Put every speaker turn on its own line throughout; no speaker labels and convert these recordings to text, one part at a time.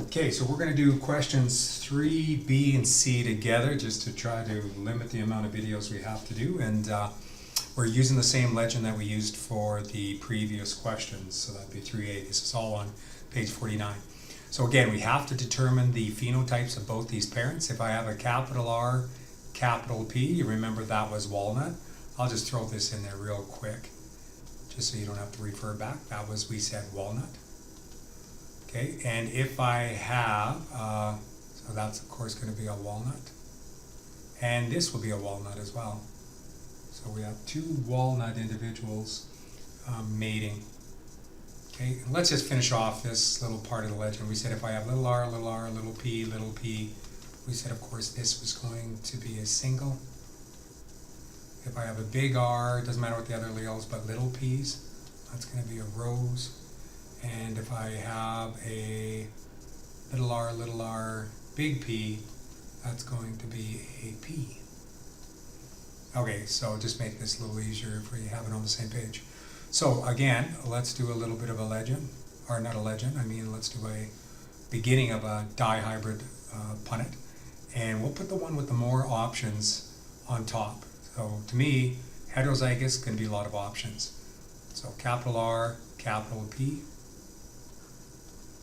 Okay, so we're going to do questions 3, B, and C together just to try to limit the amount of videos we have to do. And we're using the same legend that we used for the previous questions. So that'd be 3A. This is all on page 49. So again, we have to determine the phenotypes of both these parents. If I have a capital R, capital P, you remember that was walnut. I'll just throw this in there real quick, just so you don't have to refer back. That was, we said, walnut. Okay, and if I have, so that's of course going to be a walnut, and this will be a walnut as well. So we have two walnut individuals mating. Okay, and let's just finish off this little part of the legend. We said if I have little r, little p, we said of course this was going to be a single. If I have a big R, doesn't matter what the other alleles, but little p's, that's going to be a rose. And if I have a little r, big P, that's going to be a P. Okay, so just make this a little easier for you to have it on the same page. So again, let's do a little bit of a legend, or not a legend, I mean let's do a beginning of a dihybrid punnet. And we'll put the one with the more options on top. So to me, heterozygous can be a lot of options. So capital R, capital P,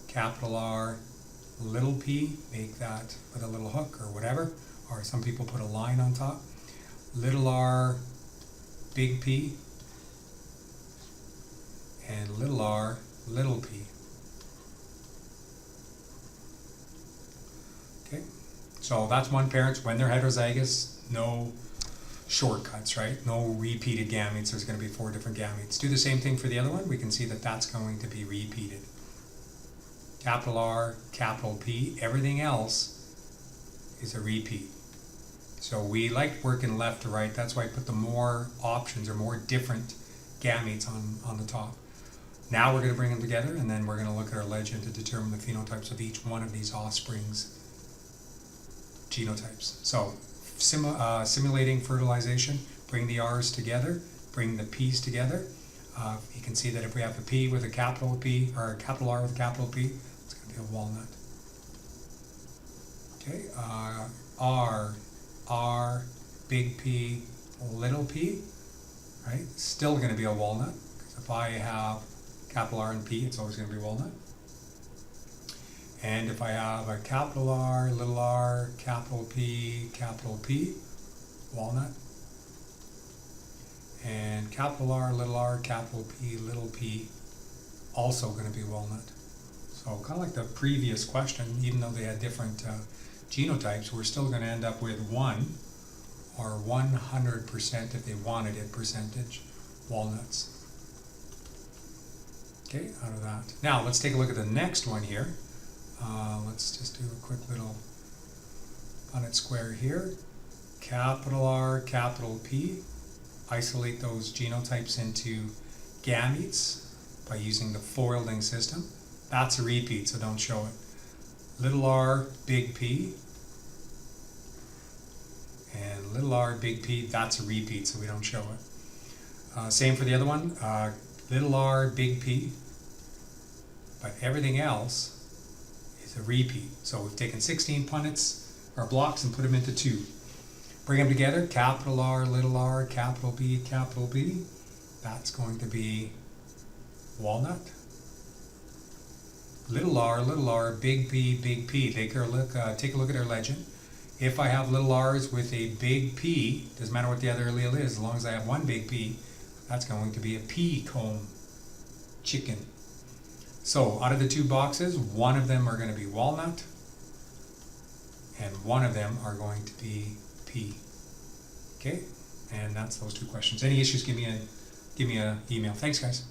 capital R, little p, make that with a little hook or whatever, or some people put a line on top. Little r, big P, and little r, little p. Okay, so that's one parent. When they're heterozygous, no shortcuts, right? No repeated gametes. There's going to be 4 different gametes. Do the same thing for the other one. We can see that that's going to be repeated. Capital R, capital P, everything else is a repeat. So we like working left to right. That's why I put the more options or more different gametes on the top. Now we're going to bring them together, and then we're going to look at our legend to determine the phenotypes of each one of these offspring's genotypes. So simulating fertilization, bring the R's together, bring the P's together. You can see that if we have a P with a capital P, or a capital R with a capital P, it's going to be a walnut. Okay, R, big P, little p, right? Still going to be a walnut, because if I have capital R and P, it's always going to be walnut. And if I have a capital R, capital P, walnut. And capital R, capital P, little p, also going to be walnut. So kind of like the previous question, even though they had different genotypes, we're still going to end up with 1 or 100% if they wanted it percentage walnuts. Okay, out of that. Now let's take a look at the next one here. Let's just do a quick little Punnett square here. Capital R, capital P. Isolate those genotypes into gametes by using the folding system. That's a repeat, so don't show it. Little r, big P, and little r, big P, that's a repeat, so we don't show it. Same for the other one, little r, big P, but everything else is a repeat. So we've taken 16 punnets, or blocks, and put them into 2. Bring them together, capital R, capital B, that's going to be walnut. Little r, big P. Take a look at our legend. If I have little r's with a big P, doesn't matter what the other allele is, as long as I have one big P, that's going to be a pea comb chicken. So out of the 2 boxes, one of them are going to be walnut, and one of them are going to be P. Okay, and that's those 2 questions. Any issues, give me an email. Thanks, guys.